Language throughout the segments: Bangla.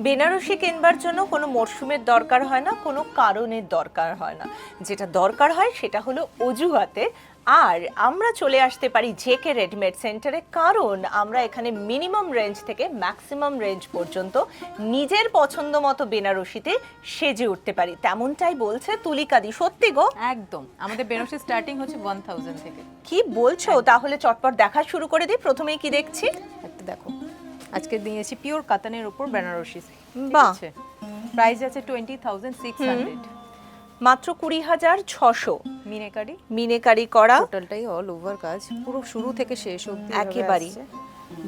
বেনারসি কিনবার জন্য কোনো মরশুমের দরকার হয় না, কোনো কারণের দরকার হয় না। যেটা দরকার হয় সেটা হলো অজুহাতে। আর আমরা চলে আসতে পারি জেকে রেডিমেড সেন্টারে, কারণ আমরা এখানে মিনিমাম রেঞ্জ থেকে ম্যাক্সিমাম রেঞ্জ পর্যন্ত নিজের পছন্দ মতো বেনারসিতে সেজে উঠতে পারি। তেমনটাই বলছে তুলিকাদি। সত্যি গো? একদম, আমাদের বেনারসি স্টার্টিং হচ্ছে 1000 থেকে। কি বলছো? তাহলে চটপট দেখা শুরু করে দিই। প্রথমেই কি দেখছি? একটু দেখো, আজকে দিয়েছি পিওর কাতানের উপর বেনারসি। বাহ, প্রাইস আছে 20,600, মাত্র 20,600। মিনেকারি মিনেকারি করা, টোটালটাই অল ওভার কাজ, পুরো শুরু থেকে শেষ অবধি একেবারে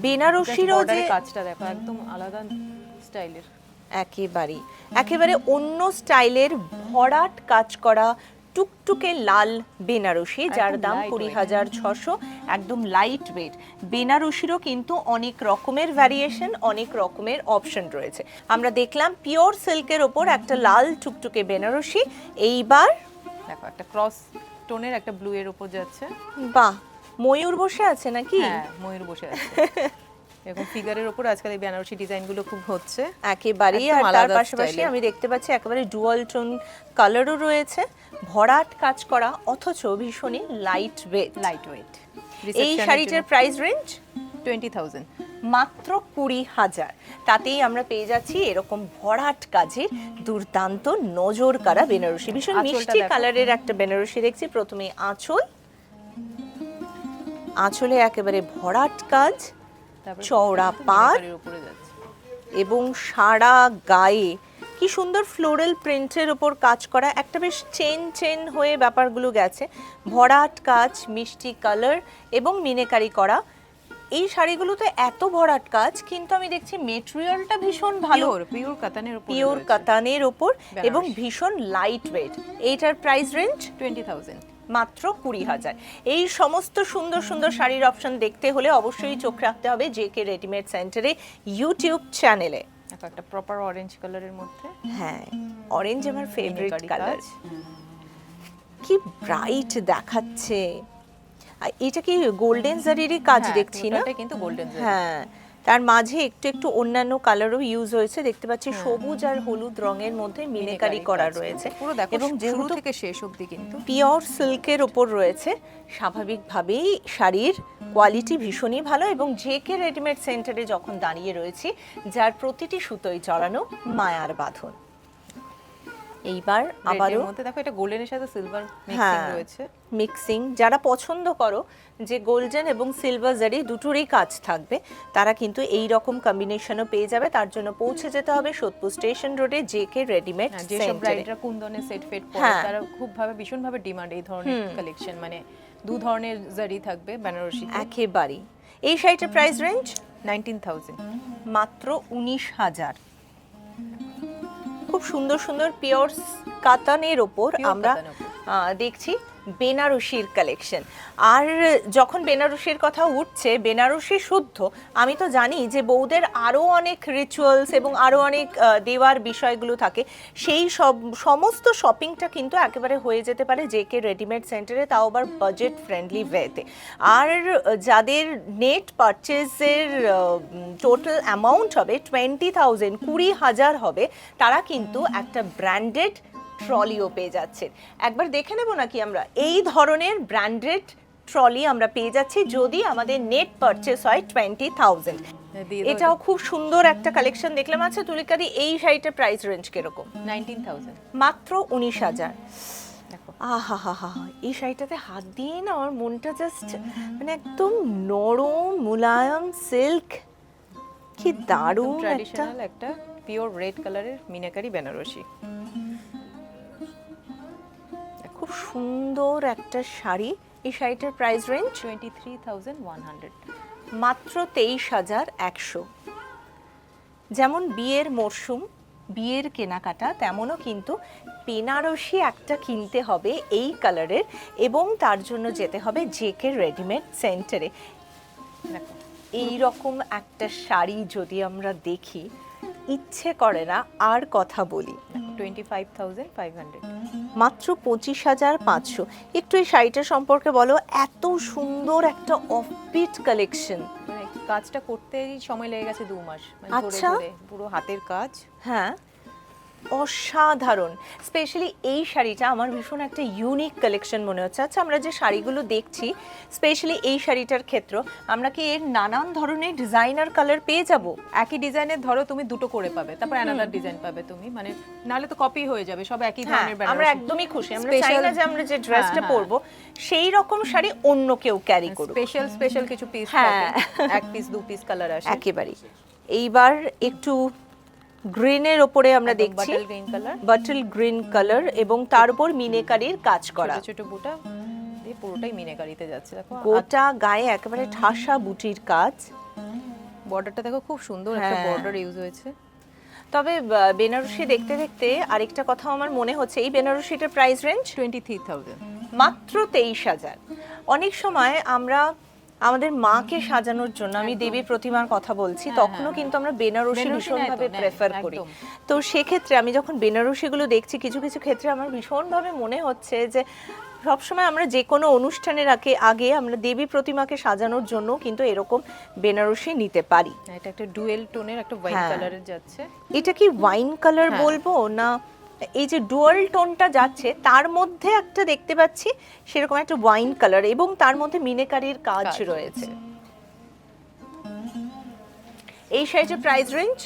বেনারসিরও যে কাজটা দেখো, একদম আলাদা স্টাইলের। একেবারে অন্য স্টাইলের ভরাট কাজ করা টুকটুকে লাল বেনারসি, যার দাম 20,600। একদম লাইট ওয়েট। বেনারসিরও কিন্তু অনেক রকমের ভ্যারিয়েশন, অনেক রকমের অপশন রয়েছে। আমরা দেখলাম পিওর সিল্কের ওপর একটা লাল টুকটুকে বেনারসি। এইবার দেখো একটা ক্রস টোনের একটা ব্লু এর উপর যাচ্ছে। বাহ, ময়ূর বসে আছে নাকি? হ্যাঁ, ময়ূর বসে আছে। এরকম ফিগারের উপর আজকাল এই বেনারসি ডিজাইনগুলো খুব হচ্ছে একেবারে। আর তার পাশাপাশি আমি দেখতে পাচ্ছি একেবারে ডুয়াল টোন কালারও রয়েছে, ভরাট কাজ করা, অথচ ভীষণই লাইট ওয়েট। এই শাড়িটার প্রাইস রেঞ্জ 20,000, মাত্র 20,000। তাতেই আমরা পেয়ে যাচ্ছি এরকম ভরাট কাজের দুর্দান্ত নজর কাড়া বেনারসি। ভীষণ মিষ্টি কালারের একটা বেনারসি দেখছি। প্রথমে আঁচলে একেবারে ভরাট কাজ, চওড়া পাড় এবং সারা গায়ে কি সুন্দর ফ্লোরাল প্রিন্টের উপর কাজ করা, একটা বেশ চেন হয়ে ব্যাপারগুলো গেছে। ভরাট কাজ, মিষ্টি কালার এবং মিনেকারি করা। এই শাড়িগুলোতে এত ভরাট কাজ, কিন্তু আমি দেখছি মেটেরিয়ালটা ভীষণ ভালো, পিওর কাতানের উপর এবং ভীষণ লাইট ওয়েট। এইটার প্রাইস রেঞ্জ 20,000, মাত্র 20,000। এই সমস্ত সুন্দর সুন্দর শাড়ির অপশন দেখতে হলে অবশ্যই চোখ রাখতে হবে জেকে রেডিমেড সেন্টারে ইউটিউব চ্যানেলে। একটা প্রপার অরেঞ্জ কালারের মধ্যে। হ্যাঁ, অরেঞ্জ আমার ফেভারিট কালার। কি ব্রাইট দেখাচ্ছে। আর এটা কি গোল্ডেন জারিরই কাজ দেখছি না? এটা কিন্তু গোল্ডেন জারি। হ্যাঁ, তার মাঝে একটু অন্যান্য কালারও ইউজ হয়েছে। দেখতে পাচ্ছি সবুজ আর হলুদ রঙের মধ্যে মিনেকারি করা রয়েছে। পুরো দেখো, এবং শুরু যেহেতু থেকে শেষ অবধি কিন্তু পিওর সিল্কের ওপর রয়েছে, স্বাভাবিকভাবেই শাড়ির কোয়ালিটি ভীষণই ভালো। এবং জেকে রেডিমেড সেন্টারে যখন দাঁড়িয়ে রয়েছি, যার প্রতিটি সুতোয় জড়ানো মায়ার বাঁধন। এইবার আবারও মধ্যে দেখো, এটা গোল্ডেনের সাথে সিলভার মিক্সিং রয়েছে। মিক্সিং যারা পছন্দ করো যে গোল্ডেন এবং সিলভার জারি দুটোরই কাজ থাকবে, তারা কিন্তু এই রকম কম্বিনেশনও পেয়ে যাবে। তার জন্য পৌঁছে যেতে হবে সোদপুর স্টেশন রোডে জেকে রেডিমেড যেসব সেন্টারে। ব্রাইডরা কুন্দনের সেট ফেট পরে, তারা ভীষণভাবে ডিমান্ড এই ধরনের কালেকশন। মানে দু ধরনের জারি থাকবে বেনারসি। একেবারে। এই শাড়িটার প্রাইস রেঞ্জ 19,000, মাত্র 19,000। খুব সুন্দর সুন্দর পিওর কাতানের ওপর আমরা দেখছি বেনারসির কালেকশন। আর যখন বেনারসির কথা উঠছে, বেনারসি শুদ্ধ, আমি তো জানি যে বউদের আরও অনেক রিচুয়ালস এবং আরও অনেক দেওয়ার বিষয়গুলো থাকে। সেই সমস্ত শপিংটা কিন্তু একেবারে হয়ে যেতে পারে জেকে রেডিমেড সেন্টারে, তাও আবার বাজেট ফ্রেন্ডলি ওয়েতে। আর যাদের নেট পারচেজের টোটাল অ্যামাউন্ট হবে 20,000, 20,000 হবে, তারা কিন্তু একটা ব্র্যান্ডেড ট্রলিও পেয়ে যাচ্ছেন। একবার দেখে নেব নাকি আমরা? এই ধরনের ব্র্যান্ডেড ট্রলি আমরা পেয়ে যাচ্ছি যদি আমাদের নেট পারচেস হয় 20,000। এটাও খুব সুন্দর একটা কালেকশন দেখলাম। আছে তুলিকাদি, এই শাড়িটার প্রাইস রেঞ্জ কিরকম? 19,000, মাত্র 19,000। আহা হা হা, এই শাড়িটাতে হাত দিয়ে না আমার মনটা জাস্ট মানে একদম নরম মুলায়ম সিল্ক, কি দারুণ একটা পিওর রেড কালারের মিনাকারি বেনারসি। খুব সুন্দর একটা শাড়ি। এই শাড়িটার প্রাইস রেঞ্জ 23,100, মাত্র 23,100। যেমন বিয়ের মরশুম, বিয়ের কেনাকাটা, তেমনও কিন্তু বেনারসি একটা কিনতে হবে এই কালারের, এবং তার জন্য যেতে হবে জেকে রেডিমেড সেন্টারে। এই রকম একটা শাড়ি যদি আমরা দেখি, ইচ্ছে করে না আর কথা বলি। 25,500, মাত্র 25,500। একটু এই শাড়িটা সম্পর্কে বলো। এত সুন্দর একটা অফবিট কালেকশন, কাজটা করতেই সময় লেগে গেছে 2 মাস, মানে ধরে আচ্ছা। ধরে পুরো হাতের কাজ। হ্যাঁ, অসাধারণ। স্পেশালি এই শাড়িটা আমার ভীষণ একটা ইউনিক কালেকশন মনে হচ্ছে। আচ্ছা, আমরা যে শাড়িগুলো দেখছি, স্পেশালি এই শাড়িটার ক্ষেত্রে আমরা কি এর নানান ধরনের ডিজাইনার কালার পেয়ে যাব? একই ডিজাইনের ধরো তুমি দুটো করে পাবে, তারপর অ্যানাদার ডিজাইন পাবে তুমি, মানে নালে তো কপি হয়ে যাবে, সব একই হ্যাঁ, ধরনের আমরা বেনারসি। একদমই খুশি। আমরা Special- চাই না যে আমরা যে ড্রেসটা হ্যাঁ, পরবো সেই রকম শাড়ি অন্য কেউ ক্যারি করুক। স্পেশাল কিছু পিস হ্যাঁ। থাকে, এক পিস 2 পিস কালার আসে। একেবারেই। এইবার একটু গ্রিনের ওপরে আমরা একদম দেখছি, bottle green color, bottle green colour, এবং তার উপর মিনেকারির কাজ করা। ছোট ছোট বুটা দিয়ে পুরোটাই মিনেকারিতে যাচ্ছে। দেখো গোটা গায়ে একেবারে ঠাসা বুটির কাজ। বর্ডারটা দেখো, খুব সুন্দর একটা হ্যাঁ। বর্ডার ইউজ হয়েছে। তবে বেনারসি দেখতে দেখতে আরেকটা কথা আমার মনে হচ্ছে, এই বেনারসিটার প্রাইস রেঞ্জ 23,000। মাত্র 23,000। অনেক সময় আমরা আমাদের মাকে সাজানোর জন্য, আমি দেবী প্রতিমার কথা বলছি, তখনও কিন্তু আমরা বেনারসি বেনারসি ভীষণভাবে নেয় তো, প্রেফার নেয়, করি। একদম। তো সেক্ষেত্রে আমি যখন বেনারসিগুলো দেখছি, কিছু কিছু ক্ষেত্রে আমার ভীষণভাবে মনে হচ্ছে যে সবসময় আমরা যে কোনো অনুষ্ঠানের আগে আমরা দেবী প্রতিমাকে সাজানোর জন্য কিন্তু এরকম বেনারসি নিতে পারি। এটা একটা ডুয়েল টোনের একটা হোয়াইট হ্যাঁ। কালারের যাচ্ছে। এটা কি ওয়াইন কালার হ্যাঁ। বলবো, না এই যে ডুয়াল টোনটা যাচ্ছে তার মধ্যে একটা দেখতে পাচ্ছি সেরকম একটা ওয়াইন কালার, এবং তার মধ্যে মিনেকারির কাজ রয়েছে। এই শাড়িটার প্রাইস রেঞ্জ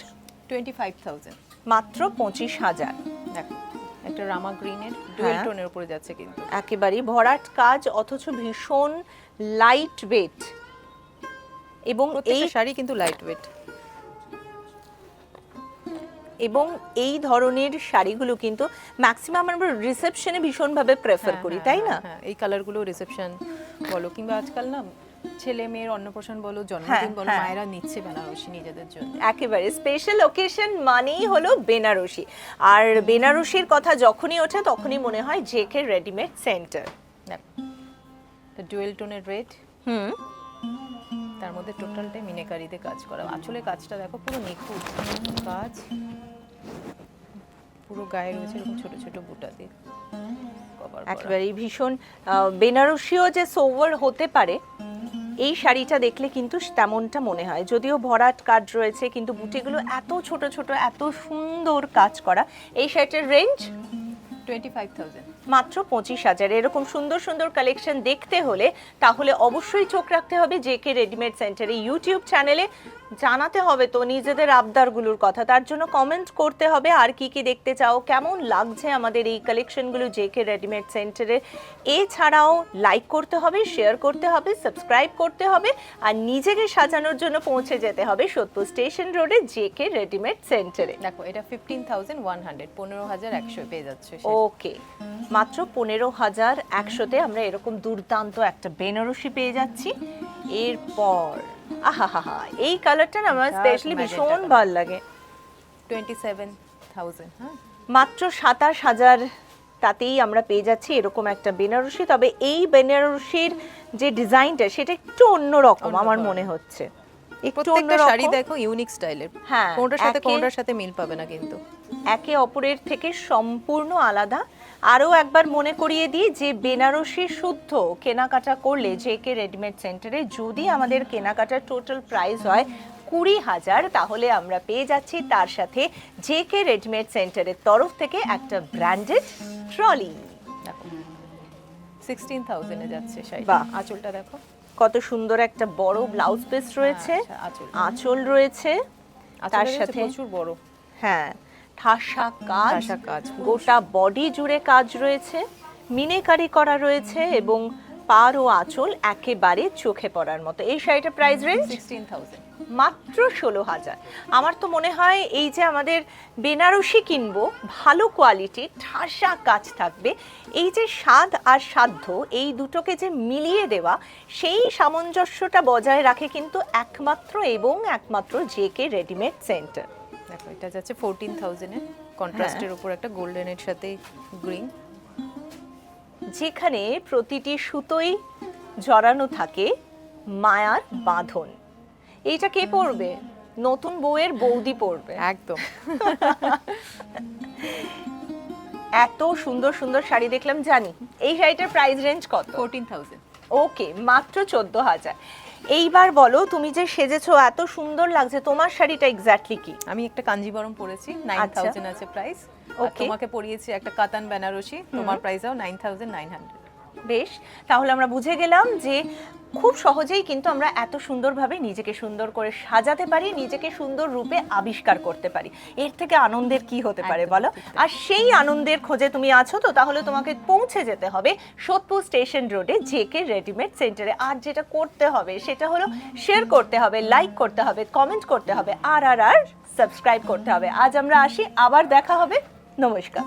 25,000। মাত্র 25,000। দেখো একটা রামা গ্রিনের ডুয়েল হ্যাঁ। টোনের উপরে যাচ্ছে কিন্তু। একেবারেই ভরাট কাজ, অথচ ভীষণ লাইট ওয়েট। এবং এই প্রত্যেকটা শাড়ি কিন্তু লাইট ওয়েট। এবং এই ধরনের শাড়িগুলো কিন্তু ম্যাক্সিমাম আমরা রিসেপশনে ভীষণভাবে প্রেফার করি, তাই না? হ্যাঁ, এই কালারগুলো রিসেপশন বলো কিংবা আজকাল না ছেলে মেয়ের অন্নপ্রাশন বলো, জন্মদিন বলো, হ্যাঁ। মায়েরা নিচ্ছে বেনারসি নিজেদের জন্য। একেবারে স্পেশাল ওকেশন মানেই হলো বেনারসি। আর বেনারসির কথা যখনই ওঠে তখনই মনে হয় জেকে রেডিমেড সেন্টার। দেখো এটা ডুয়েল টোনের রেড, হুম, তার মধ্যে টোটালটাই মিনেকারিতে কাজ করা। আসলে কাজটা দেখো পুরো নিখুঁত কাজ, পুরো গায়ে রয়েছে এরকম ছোট ছোট বুটা দিয়ে কভার করা। একেবারে ভীষণ বেনারসিও যে সোভার হতে পারে এই শাড়িটা দেখলে কিন্তু তেমনটা মনে হয়। যদিও ভরাট কাজ রয়েছে কিন্তু বুটিগুলো এত ছোট ছোট, এত সুন্দর কাজ করা। এই শাড়িটার রেঞ্জ 25,000। মাত্র 25,000। এরকম সুন্দর সুন্দর কালেকশন দেখতে হলে তাহলে অবশ্যই চোখ রাখতে হবে জেকে রেডিমেড সেন্টারে ইউটিউব চ্যানেলে। জানাতে হবে তো নিজেদের আবদারগুলোর কথা, তার জন্য কমেন্ট করতে হবে আর কি কি দেখতে চাও, কেমন লাগছে আমাদের এই কালেকশনগুলো জেকে রেডিমেড সেন্টারে। এছাড়াও লাইক করতে হবে, শেয়ার করতে হবে, সাবস্ক্রাইব করতে হবে, আর নিজেকে সাজানোর জন্য পৌঁছে যেতে হবে সোদপুর স্টেশন রোডে জেকে রেডিমেড সেন্টারে। দেখো এটা 15,100, 15,100 পেয়ে যাচ্ছে। ওকে, মাত্র 15,100-তে আমরা এরকম দুর্দান্ত একটা বেনারসি পেয়ে যাচ্ছি। এরপর আহা, এই কালারটা না আমার স্পেশালি magenta ভীষণ color। ভালো লাগে। 27,000। হ্যাঁ, মাত্র 27,000 তাতেই আমরা পেয়ে যাচ্ছি এরকম একটা বেনারসি। তবে এই বেনারসির যে ডিজাইনটা সেটা একটু অন্যরকম আমার অন্যরকম। মনে হচ্ছে, একটু প্রত্যেকটা শাড়ি অন্যরকম। দেখো ইউনিক স্টাইলের। হ্যাঁ, কোনটার সাথে একে- কোনটার সাথে মিল পাবে না কিন্তু। একে অপরের থেকে সম্পূর্ণ আলাদা। আরও একবার মনে করিয়ে দিই যে বেনারসি শুদ্ধ কেনাকাটা করলে জেকে রেডিমেড সেন্টারে যদি আমাদের কেনাকাটার টোটাল প্রাইস হয় 20,000, তাহলে আমরা পেয়ে যাচ্ছি তার সাথে জেকে রেডিমেড সেন্টারের তরফ থেকে একটা ব্র্যান্ডেড ট্রলি। দেখো 16,000 এ যাচ্ছে শাড়ি। বাহ। আঁচলটা দেখো কত সুন্দর একটা বড় ব্লাউজ পিস রয়েছে, আচ্ছা, আঁচল। আঁচল রয়েছে, তার আঁচলটা সাথে প্রচুর বড় হ্যাঁ ঠাসা কাজ, ঠাসা কাজ, পুরো গোটা বডি জুড়ে কাজ রয়েছে, মিনেকারি করা রয়েছে, এবং পার ও আঁচল একেবারে চোখে পড়ার মতো। এই শাড়িটার প্রাইস রেঞ্জ 16,000। মাত্র 16,000। আমার তো মনে হয় এই যে আমাদের বেনারসি কিনবো, ভালো কোয়ালিটির ঠাসা কাজ থাকবে, এই যে স্বাদ আর সাধ্য এই দুটোকে যে মিলিয়ে দেওয়া, সেই সামঞ্জস্যটা বজায় রাখে কিন্তু একমাত্র এবং একমাত্র জেকে রেডিমেড সেন্টার। দেখো এটা যাচ্ছে 14,000 এ, কন্ট্রাস্টের উপর একটা গোল্ডেনের সাথে গ্রিন, যেখানে প্রতিটি সুতোই জড়ানো থাকে মায়ার বাঁধন। এইটা কে পরবে? নতুন বউয়ের বৌদি পরবে। একদম। এত সুন্দর সুন্দর শাড়ি দেখলাম। জানি এই শাড়িটার প্রাইস রেঞ্জ কত? 14,000। ওকে, মাত্র 14,000। এইবার বলো, তুমি যে সেজেছো এত সুন্দর লাগছে, তোমার শাড়িটা এক্স্যাক্টলি কি? আমি একটা কাঞ্জিবরম পরেছি, 9000 আছে প্রাইস। Okay. তোমাকে পরিয়েছি একটা কাতান বেনারসি, তোমার প্রাইসও 9900। বেশ, তাহলে আমরা বুঝে গেলাম যে খুব সহজেই কিন্তু আমরা এত সুন্দরভাবে নিজেকে সুন্দর করে সাজাতে পারি, নিজেকে সুন্দর রূপে আবিষ্কার করতে পারি। এর থেকে আনন্দের কি হতে পারে একদম বলো? ঠিক তাই। আর সেই আনন্দের খোঁজে তুমি আছো তো, তাহলে তোমাকে পৌঁছে যেতে হবে সোদপুর স্টেশন রোডে জেকে রেডিমেড সেন্টারে। আর যেটা করতে হবে সেটা হলো শেয়ার করতে হবে, লাইক করতে হবে, কমেন্ট করতে হবে, আর সাবস্ক্রাইব করতে হবে। আজ আমরা আসি, আবার দেখা হবে। নমস্কার।